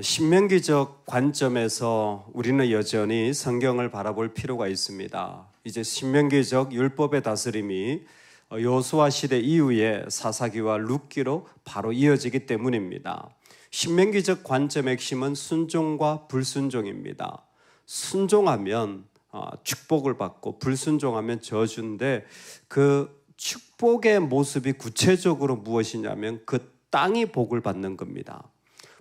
신명기적 관점에서 우리는 여전히 성경을 바라볼 필요가 있습니다. 이제 신명기적 율법의 다스림이 여호수아 시대 이후에 사사기와 룻기로 바로 이어지기 때문입니다. 신명기적 관점의 핵심은 순종과 불순종입니다. 순종하면 축복을 받고 불순종하면 저주인데, 그 축복의 모습이 구체적으로 무엇이냐면 그 땅이 복을 받는 겁니다.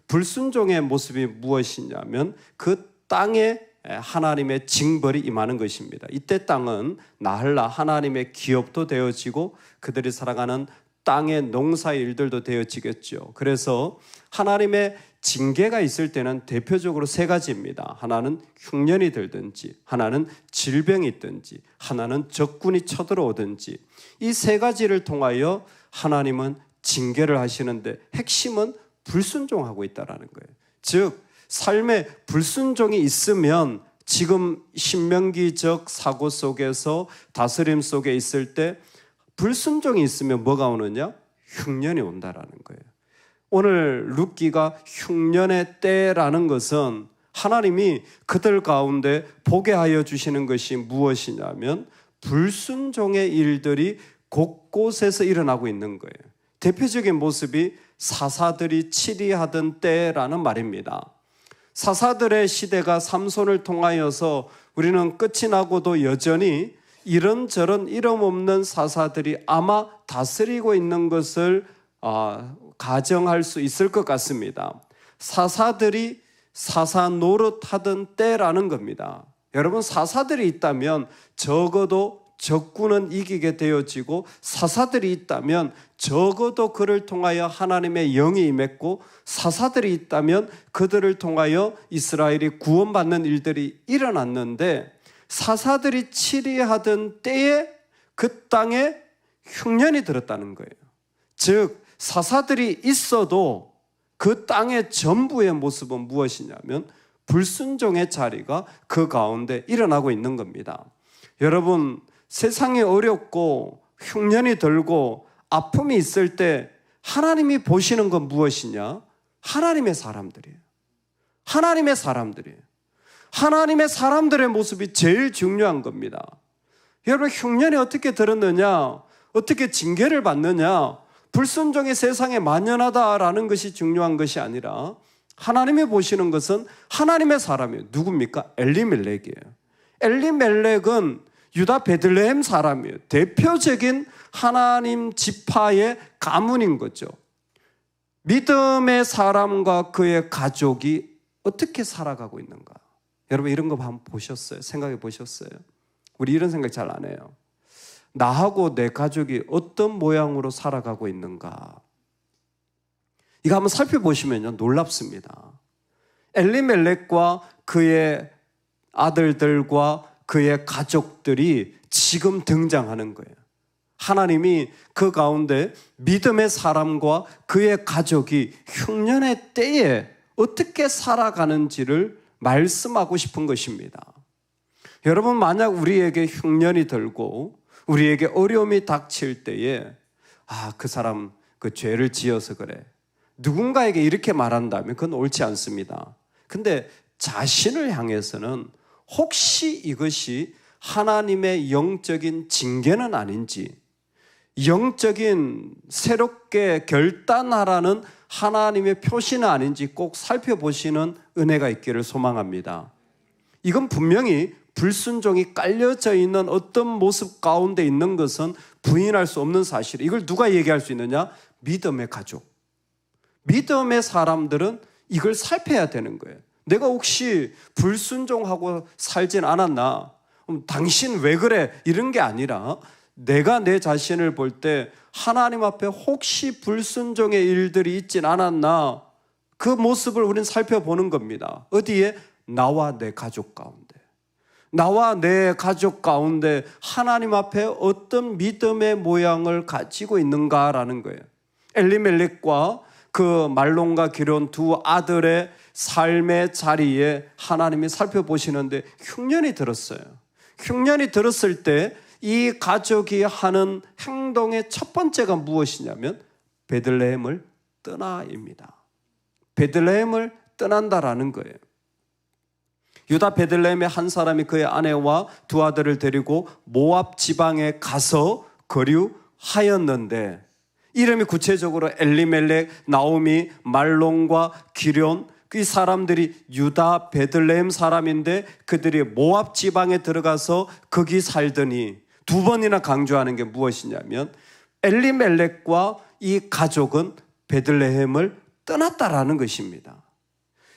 불순종의 모습이 무엇이냐면 그 땅에 하나님의 징벌이 임하는 것입니다. 이때 땅은 나흘라 하나님의 기업도 되어지고 그들이 살아가는 땅의 농사의 일들도 되어지겠죠. 그래서 하나님의 징계가 있을 때는 대표적으로 세 가지입니다. 하나는 흉년이 들든지, 하나는 질병이 있든지, 하나는 적군이 쳐들어오든지, 이 세 가지를 통하여 하나님은 징계를 하시는데 핵심은 불순종하고 있다는 거예요. 즉 삶에 불순종이 있으면 지금 신명기적 사고 속에서 다스림 속에 있을 때 불순종이 있으면 뭐가 오느냐? 흉년이 온다라는 거예요. 오늘 룻기가 흉년의 때라는 것은 하나님이 그들 가운데 보게 하여 주시는 것이 무엇이냐면 불순종의 일들이 곳곳에서 일어나고 있는 거예요. 대표적인 모습이 사사들이 치리하던 때라는 말입니다. 사사들의 시대가 삼손을 통하여서 우리는 끝이 나고도 여전히 이런저런 이름 없는 사사들이 아마 다스리고 있는 것을 가정할 수 있을 것 같습니다. 사사들이 사사 노릇하던 때라는 겁니다. 여러분, 사사들이 있다면 적어도 적군은 이기게 되어지고, 사사들이 있다면 적어도 그를 통하여 하나님의 영이 임했고, 사사들이 있다면 그들을 통하여 이스라엘이 구원받는 일들이 일어났는데, 사사들이 치리하던 때에 그 땅에 흉년이 들었다는 거예요. 즉 사사들이 있어도 그 땅의 전부의 모습은 무엇이냐면 불순종의 자리가 그 가운데 일어나고 있는 겁니다. 여러분, 세상이 어렵고 흉년이 들고 아픔이 있을 때 하나님이 보시는 건 무엇이냐? 하나님의 사람들이에요. 하나님의 사람들이에요. 하나님의 사람들의 모습이 제일 중요한 겁니다. 여러분, 흉년이 어떻게 들었느냐? 어떻게 징계를 받느냐? 불순종이 세상에 만연하다라는 것이 중요한 것이 아니라 하나님이 보시는 것은 하나님의 사람이에요. 누굽니까? 엘리멜렉이에요. 엘리멜렉은 유다 베들레헴 사람이에요. 대표적인 하나님 지파의 가문인 거죠. 믿음의 사람과 그의 가족이 어떻게 살아가고 있는가? 여러분, 이런 거 한번 보셨어요? 생각해 보셨어요? 우리 이런 생각 잘 안 해요. 나하고 내 가족이 어떤 모양으로 살아가고 있는가? 이거 한번 살펴보시면요, 놀랍습니다. 엘리멜렉과 그의 아들들과 그의 가족들이 지금 등장하는 거예요. 하나님이 그 가운데 믿음의 사람과 그의 가족이 흉년의 때에 어떻게 살아가는지를 말씀하고 싶은 것입니다. 여러분, 만약 우리에게 흉년이 들고 우리에게 어려움이 닥칠 때에 그 사람 그 죄를 지어서 그래, 누군가에게 이렇게 말한다면 그건 옳지 않습니다. 근데 자신을 향해서는 혹시 이것이 하나님의 영적인 징계는 아닌지, 영적인 새롭게 결단하라는 하나님의 표시는 아닌지 꼭 살펴보시는 은혜가 있기를 소망합니다. 이건 분명히 불순종이 깔려져 있는 어떤 모습 가운데 있는 것은 부인할 수 없는 사실이에요. 이걸 누가 얘기할 수 있느냐? 믿음의 가족. 믿음의 사람들은 이걸 살펴야 되는 거예요. 내가 혹시 불순종하고 살진 않았나? 당신 왜 그래? 이런 게 아니라 내가 내 자신을 볼 때 하나님 앞에 혹시 불순종의 일들이 있진 않았나? 그 모습을 우리는 살펴보는 겁니다. 어디에? 나와 내 가족 가운데. 나와 내 가족 가운데 하나님 앞에 어떤 믿음의 모양을 가지고 있는가라는 거예요. 엘리멜렉과 그 말론과 기럨 두 아들의 삶의 자리에 하나님이 살펴보시는데 흉년이 들었어요. 흉년이 들었을 때 이 가족이 하는 행동의 첫 번째가 무엇이냐면 베들레헴을 떠나입니다. 베들레헴을 떠난다라는 거예요. 유다 베들레헴의 한 사람이 그의 아내와 두 아들을 데리고 모압 지방에 가서 거류하였는데, 이름이 구체적으로 엘리멜렉, 나오미, 말론과 기럨, 이 사람들이 유다 베들레헴 사람인데 그들이 모압 지방에 들어가서 거기 살더니, 두 번이나 강조하는 게 무엇이냐면 엘리멜렉과 이 가족은 베들레헴을 떠났다라는 것입니다.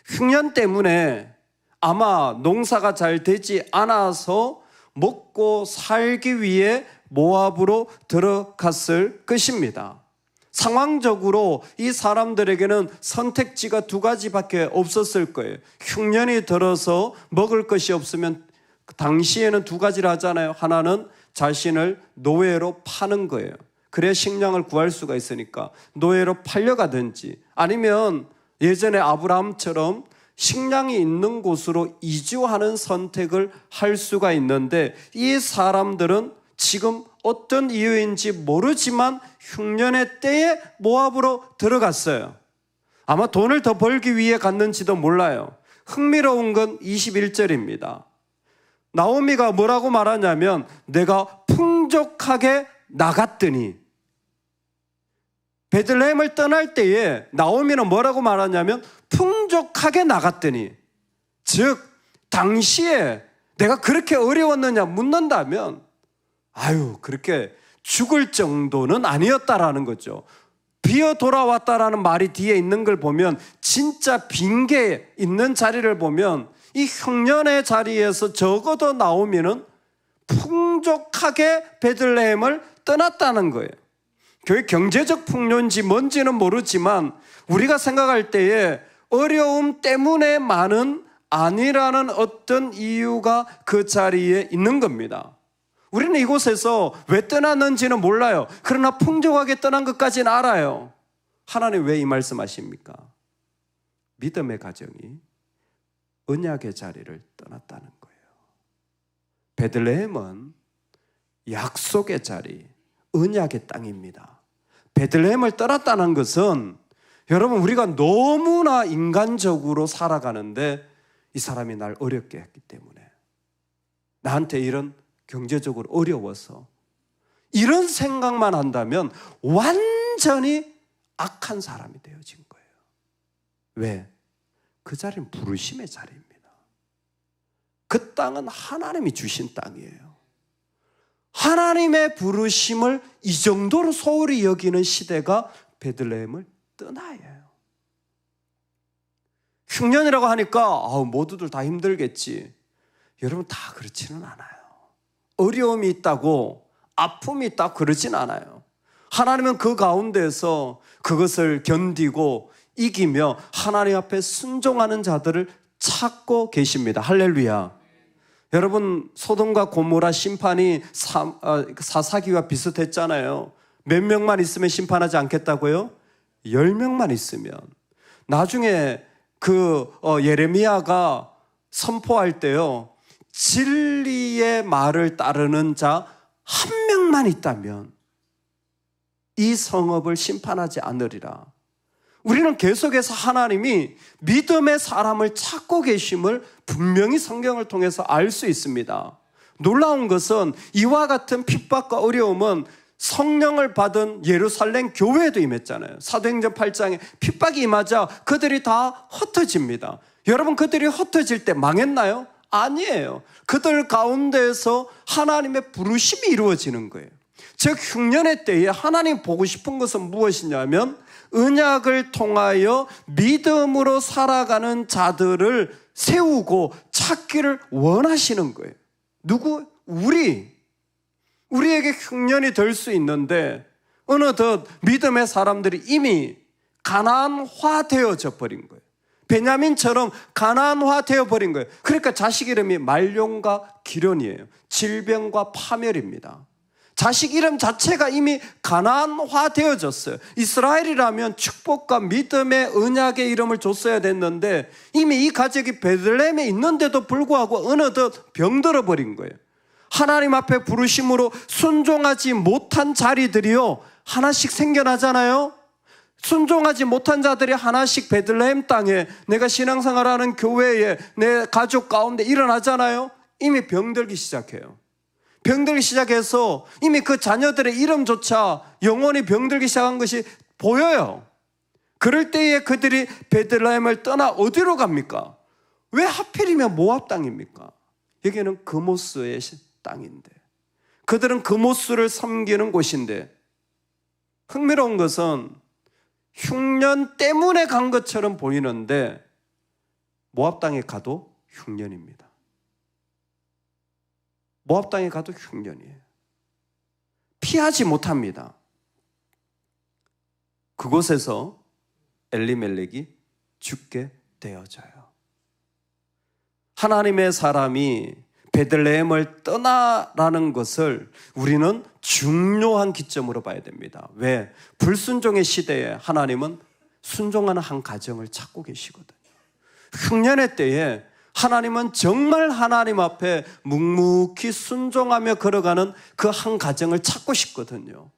흉년 때문에 아마 농사가 잘 되지 않아서 먹고 살기 위해 모압으로 들어갔을 것입니다. 상황적으로 이 사람들에게는 선택지가 두 가지밖에 없었을 거예요. 흉년이 들어서 먹을 것이 없으면 당시에는 두 가지를 하잖아요. 하나는 자신을 노예로 파는 거예요. 그래야 식량을 구할 수가 있으니까 노예로 팔려가든지, 아니면 예전에 아브라함처럼 식량이 있는 곳으로 이주하는 선택을 할 수가 있는데, 이 사람들은 지금 어떤 이유인지 모르지만 흉년의 때에 모압으로 들어갔어요. 아마 돈을 더 벌기 위해 갔는지도 몰라요. 흥미로운 건 21절입니다. 나오미가 뭐라고 말하냐면 내가 풍족하게 나갔더니, 베들레헴을 떠날 때에 나오미는 뭐라고 말하냐면 풍족하게 나갔더니, 즉 당시에 내가 그렇게 어려웠느냐 묻는다면 그렇게 죽을 정도는 아니었다라는 거죠. 비어 돌아왔다라는 말이 뒤에 있는 걸 보면, 진짜 빈게 있는 자리를 보면 이 흉년의 자리에서 적어도 나오미는 풍족하게 베들레헴을 떠났다는 거예요. 교회 경제적 풍요인지 뭔지는 모르지만 우리가 생각할 때에 어려움 때문에만은 아니라는 어떤 이유가 그 자리에 있는 겁니다. 우리는 이곳에서 왜 떠났는지는 몰라요. 그러나 풍족하게 떠난 것까지는 알아요. 하나님 왜 이 말씀하십니까? 믿음의 가정이 언약의 자리를 떠났다는 거예요. 베들레헴은 약속의 자리, 언약의 땅입니다. 베들레헴을 떠났다는 것은, 여러분, 우리가 너무나 인간적으로 살아가는데 이 사람이 날 어렵게 했기 때문에, 나한테 이런 경제적으로 어려워서, 이런 생각만 한다면 완전히 악한 사람이 되어진 거예요. 왜? 그 자리는 부르심의 자리입니다. 그 땅은 하나님이 주신 땅이에요. 하나님의 부르심을 이 정도로 소홀히 여기는 시대가 베들레헴을 떠나야 해요. 흉년이라고 하니까 모두들 다 힘들겠지. 여러분, 다 그렇지는 않아요. 어려움이 있다고, 아픔이 있다고 그러진 않아요. 하나님은 그 가운데서 그것을 견디고 이기며 하나님 앞에 순종하는 자들을 찾고 계십니다. 할렐루야. 여러분, 소돔과 고모라 심판이 사사기와 비슷했잖아요. 몇 명만 있으면 심판하지 않겠다고요? 10명만 있으면. 나중에 예레미야가 선포할 때요, 진리의 말을 따르는 자 한 명만 있다면 이 성읍을 심판하지 않으리라. 우리는 계속해서 하나님이 믿음의 사람을 찾고 계심을 분명히 성경을 통해서 알 수 있습니다. 놀라운 것은 이와 같은 핍박과 어려움은 성령을 받은 예루살렘 교회에도 임했잖아요. 사도행전 8장에 핍박이 임하자 그들이 다 흩어집니다. 여러분, 그들이 흩어질 때 망했나요? 아니에요. 그들 가운데에서 하나님의 부르심이 이루어지는 거예요. 즉 흉년의 때에 하나님 보고 싶은 것은 무엇이냐면, 언약을 통하여 믿음으로 살아가는 자들을 세우고 찾기를 원하시는 거예요. 누구? 우리에게 흉년이 될 수 있는데 어느덧 믿음의 사람들이 이미 가나안화되어져 버린 거예요. 베냐민처럼 가나안화되어 버린 거예요. 그러니까 자식 이름이 말론과 기럨이에요. 질병과 파멸입니다. 자식 이름 자체가 이미 가나안화되어졌어요. 이스라엘이라면 축복과 믿음의 언약의 이름을 줬어야 됐는데 이미 이 가족이 베들레헴에 있는데도 불구하고 어느덧 병들어 버린 거예요. 하나님 앞에 부르심으로 순종하지 못한 자리들이요, 하나씩 생겨나잖아요. 순종하지 못한 자들이 하나씩 베들레헴 땅에, 내가 신앙생활하는 교회에, 내 가족 가운데 일어나잖아요. 이미 병들기 시작해요. 병들기 시작해서 이미 그 자녀들의 이름조차 영원히 병들기 시작한 것이 보여요. 그럴 때에 그들이 베들레헴을 떠나 어디로 갑니까? 왜 하필이면 모압 땅입니까? 여기는 그모스의 땅인데, 그들은 그모스를 섬기는 곳인데, 흥미로운 것은 흉년 때문에 간 것처럼 보이는데 모압 땅에 가도 흉년입니다. 모압 땅에 가도 흉년이에요. 피하지 못합니다. 그곳에서 엘리멜렉이 죽게 되어져요. 하나님의 사람이 베들레헴을 떠나라는 것을 우리는 중요한 기점으로 봐야 됩니다. 왜? 불순종의 시대에 하나님은 순종하는 한 가정을 찾고 계시거든요. 흉년의 때에 하나님은 정말 하나님 앞에 묵묵히 순종하며 걸어가는 그 한 가정을 찾고 싶거든요.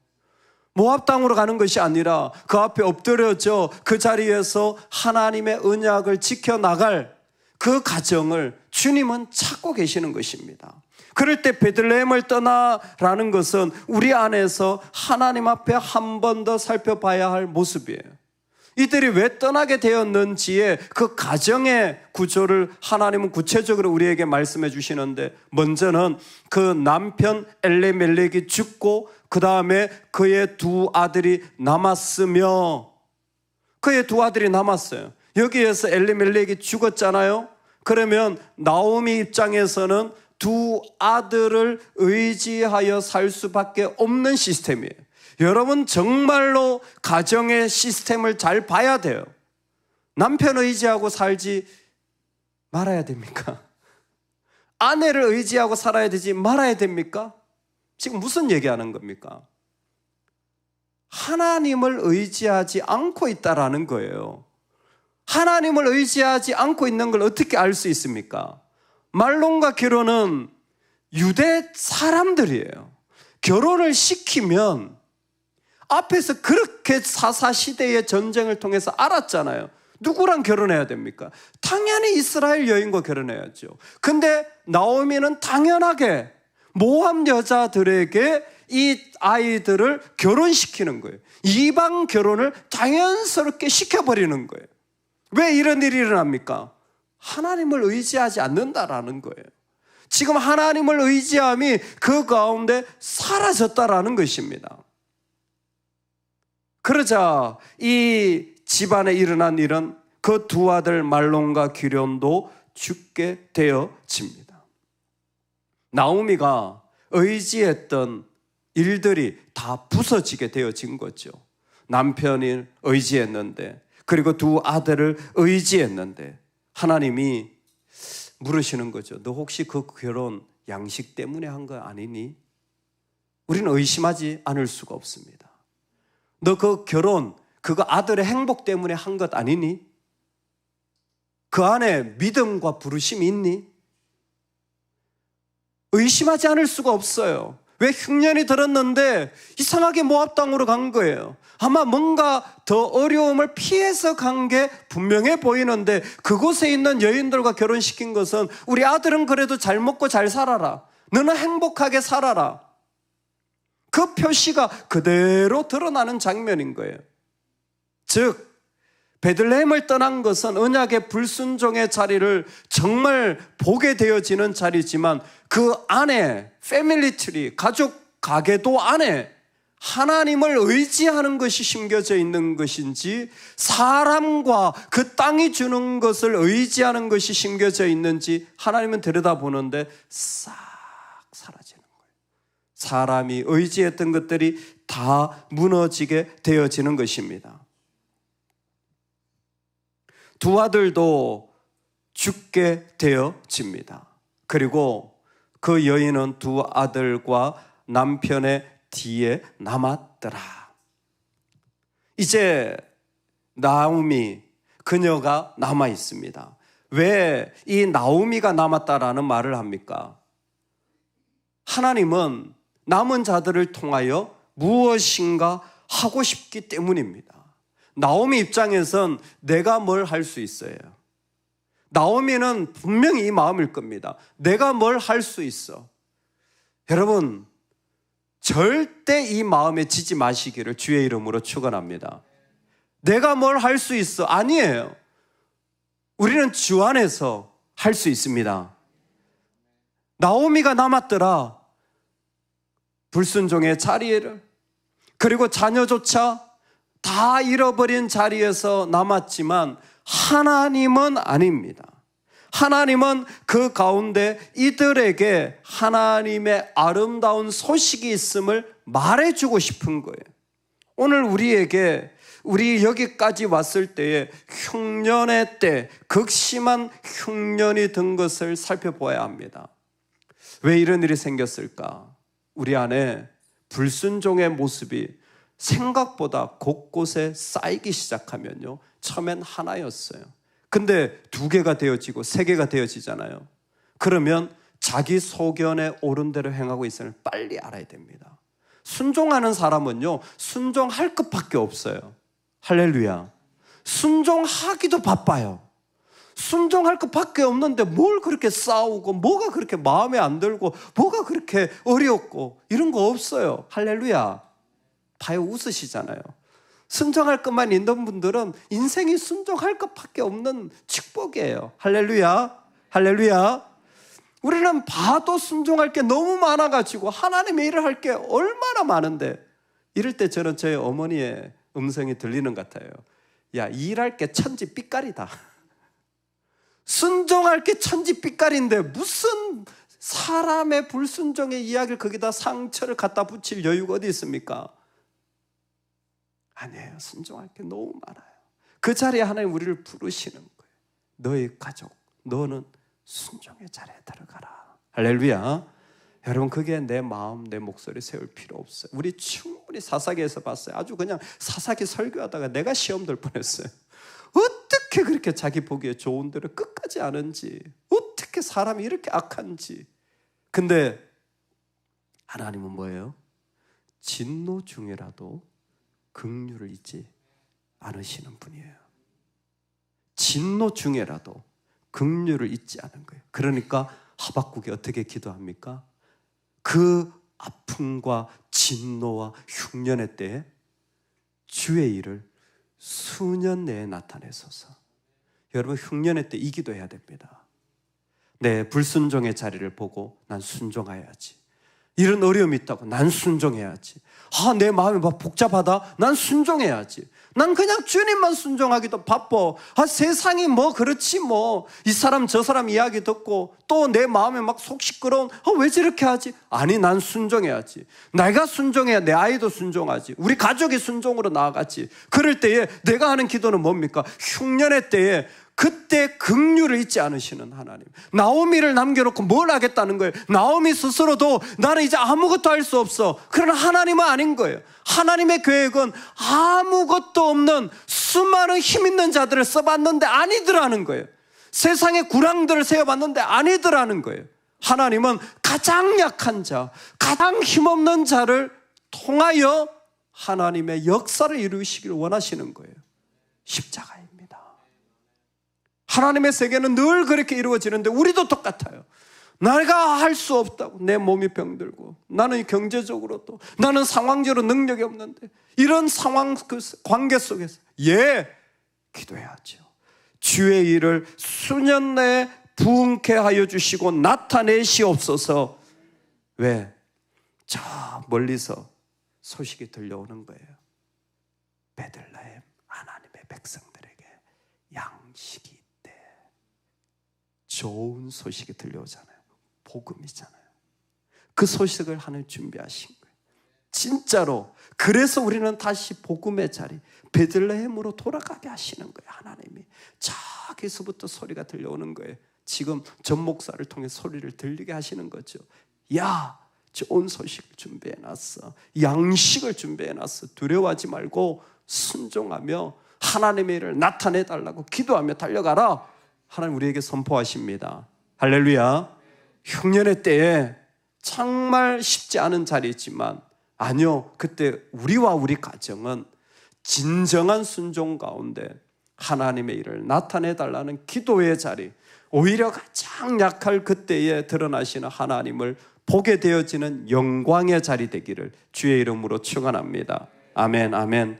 모압 땅으로 가는 것이 아니라 그 앞에 엎드려져 그 자리에서 하나님의 언약을 지켜나갈 그 가정을 주님은 찾고 계시는 것입니다. 그럴 때 베들레헴을 떠나라는 것은 우리 안에서 하나님 앞에 한 번 더 살펴봐야 할 모습이에요. 이들이 왜 떠나게 되었는지의 그 가정의 구조를 하나님은 구체적으로 우리에게 말씀해 주시는데, 먼저는 그 남편 엘리멜렉이 죽고 그 다음에 그의 두 아들이 남았으며, 그의 두 아들이 남았어요. 여기에서 엘리멜렉이 죽었잖아요. 그러면 나오미 입장에서는 두 아들을 의지하여 살 수밖에 없는 시스템이에요. 여러분, 정말로 가정의 시스템을 잘 봐야 돼요. 남편 의지하고 살지 말아야 됩니까? 아내를 의지하고 살아야 되지 말아야 됩니까? 지금 무슨 얘기하는 겁니까? 하나님을 의지하지 않고 있다라는 거예요. 하나님을 의지하지 않고 있는 걸 어떻게 알 수 있습니까? 말론과 기론은 유대 사람들이에요. 결혼을 시키면 앞에서 그렇게 사사시대의 전쟁을 통해서 알았잖아요. 누구랑 결혼해야 됩니까? 당연히 이스라엘 여인과 결혼해야죠. 근데 나오미는 당연하게 모압 여자들에게 이 아이들을 결혼시키는 거예요. 이방 결혼을 자연스럽게 시켜버리는 거예요. 왜 이런 일이 일어납니까? 하나님을 의지하지 않는다라는 거예요. 지금 하나님을 의지함이 그 가운데 사라졌다라는 것입니다. 그러자 이 집안에 일어난 일은 그 두 아들 말론과 기련도 죽게 되어집니다. 나오미가 의지했던 일들이 다 부서지게 되어진 거죠. 남편이 의지했는데, 그리고 두 아들을 의지했는데, 하나님이 물으시는 거죠. 너 혹시 그 결혼 양식 때문에 한 거 아니니? 우리는 의심하지 않을 수가 없습니다. 너 그 결혼, 그거 아들의 행복 때문에 한 것 아니니? 그 안에 믿음과 부르심이 있니? 의심하지 않을 수가 없어요. 왜? 흉년이 들었는데 이상하게 모압 땅으로 간 거예요. 아마 뭔가 더 어려움을 피해서 간 게 분명해 보이는데, 그곳에 있는 여인들과 결혼시킨 것은 우리 아들은 그래도 잘 먹고 잘 살아라, 너는 행복하게 살아라, 그 표시가 그대로 드러나는 장면인 거예요. 즉 베들레헴을 떠난 것은 언약의 불순종의 자리를 정말 보게 되어지는 자리지만, 그 안에 패밀리 트리, 가족 가계도 안에 하나님을 의지하는 것이 심겨져 있는 것인지, 사람과 그 땅이 주는 것을 의지하는 것이 심겨져 있는지 하나님은 들여다보는데 싹 사라지는 거예요. 사람이 의지했던 것들이 다 무너지게 되어지는 것입니다. 두 아들도 죽게 되어집니다. 그리고 그 여인은 두 아들과 남편의 뒤에 남았더라. 이제 나오미, 그녀가 남아 있습니다. 왜 이 나오미가 남았다라는 말을 합니까? 하나님은 남은 자들을 통하여 무엇인가 하고 싶기 때문입니다. 나오미 입장에선 내가 뭘 할 수 있어요. 나오미는 분명히 이 마음일 겁니다. 내가 뭘 할 수 있어. 여러분, 절대 이 마음에 지지 마시기를 주의 이름으로 축원합니다. 내가 뭘 할 수 있어. 아니에요. 우리는 주 안에서 할 수 있습니다. 나오미가 남았더라. 불순종의 자리를, 그리고 자녀조차 다 잃어버린 자리에서 남았지만 하나님은 아닙니다. 하나님은 그 가운데 이들에게 하나님의 아름다운 소식이 있음을 말해주고 싶은 거예요. 오늘 우리에게 우리 여기까지 왔을 때에 흉년의 때, 극심한 흉년이 든 것을 살펴보아야 합니다. 왜 이런 일이 생겼을까? 우리 안에 불순종의 모습이 생각보다 곳곳에 쌓이기 시작하면요, 처음엔 하나였어요. 근데 2개가 되어지고 3개가 되어지잖아요. 그러면 자기 소견에 옳은 대로 행하고 있음을 빨리 알아야 됩니다. 순종하는 사람은요, 순종할 것밖에 없어요. 할렐루야. 순종하기도 바빠요. 순종할 것밖에 없는데 뭘 그렇게 싸우고, 뭐가 그렇게 마음에 안 들고, 뭐가 그렇게 어렵고, 이런 거 없어요. 할렐루야. 봐요, 웃으시잖아요. 순종할 것만 있는 분들은 인생이 순종할 것밖에 없는 축복이에요. 할렐루야. 할렐루야. 우리는 봐도 순종할 게 너무 많아가지고 하나님의 일을 할 게 얼마나 많은데, 이럴 때 저는 저희 어머니의 음성이 들리는 것 같아요. 야, 일할 게 천지 삐까리다. 순종할 게 천지 삐까리인데 무슨 사람의 불순종의 이야기를 거기다 상처를 갖다 붙일 여유가 어디 있습니까? 아니에요. 순종할 게 너무 많아요. 그 자리에 하나님 우리를 부르시는 거예요. 너의 가족, 너는 순종의 자리에 들어가라. 할렐루야. 여러분, 그게 내 마음, 내 목소리 세울 필요 없어요. 우리 충분히 사사기에서 봤어요. 아주 그냥 사사기 설교하다가 내가 시험 들 뻔했어요. 어떻게 그렇게 자기 보기에 좋은 대로 끝까지 아는지, 어떻게 사람이 이렇게 악한지. 근데 하나님은 뭐예요? 진노 중에라도 긍휼을 잊지 않으시는 분이에요. 진노 중에라도 긍휼을 잊지 않은 거예요. 그러니까 하박국이 어떻게 기도합니까? 그 아픔과 진노와 흉년의 때에 주의 일을 수년 내에 나타내소서. 여러분, 흉년의 때 이 기도해야 됩니다. 내 불순종의 자리를 보고 난 순종해야지. 이런 어려움이 있다고 난 순종해야지. 내 마음이 막 복잡하다. 난 순종해야지. 난 그냥 주님만 순종하기도 바빠. 세상이 뭐 그렇지 뭐. 이 사람 저 사람 이야기 듣고 또 내 마음에 막 속 시끄러운, 왜 저렇게 하지? 아니, 난 순종해야지. 내가 순종해야 내 아이도 순종하지. 우리 가족이 순종으로 나아갔지. 그럴 때에 내가 하는 기도는 뭡니까? 흉년의 때에 그때 긍휼을 잊지 않으시는 하나님. 나오미를 남겨놓고 뭘 하겠다는 거예요? 나오미 스스로도 나는 이제 아무것도 할 수 없어. 그러나 하나님은 아닌 거예요. 하나님의 계획은 아무것도 없는 수많은 힘 있는 자들을 써봤는데 아니더라는 거예요. 세상의 구랑들을 세워봤는데 아니더라는 거예요. 하나님은 가장 약한 자, 가장 힘없는 자를 통하여 하나님의 역사를 이루시기를 원하시는 거예요. 십자가입니다. 하나님의 세계는 늘 그렇게 이루어지는데 우리도 똑같아요. 내가 할 수 없다고, 내 몸이 병들고, 나는 경제적으로도, 나는 상황적으로 능력이 없는데, 이런 상황, 그 관계 속에서 기도해야죠. 주의 일을 수년 내에 부흥케 하여 주시고 나타내시옵소서. 왜? 저 멀리서 소식이 들려오는 거예요. 베들레헴 하나님의 백성들에게 양식이 있대. 좋은 소식이 들려오잖아요. 복음이잖아요. 그 소식을 하나님 준비하신 거예요. 진짜로. 그래서 우리는 다시 복음의 자리, 베들레헴으로 돌아가게 하시는 거예요. 하나님이 저기서부터 소리가 들려오는 거예요. 지금 전 목사를 통해 소리를 들리게 하시는 거죠. 야, 좋은 소식을 준비해놨어. 양식을 준비해놨어. 두려워하지 말고 순종하며 하나님의 일을 나타내달라고 기도하며 달려가라. 하나님 우리에게 선포하십니다. 할렐루야. 흉년의 때에 정말 쉽지 않은 자리지만, 아니요, 그때 우리와 우리 가정은 진정한 순종 가운데 하나님의 일을 나타내 달라는 기도의 자리, 오히려 가장 약할 그때에 드러나시는 하나님을 보게 되어지는 영광의 자리 되기를 주의 이름으로 축원합니다. 아멘, 아멘.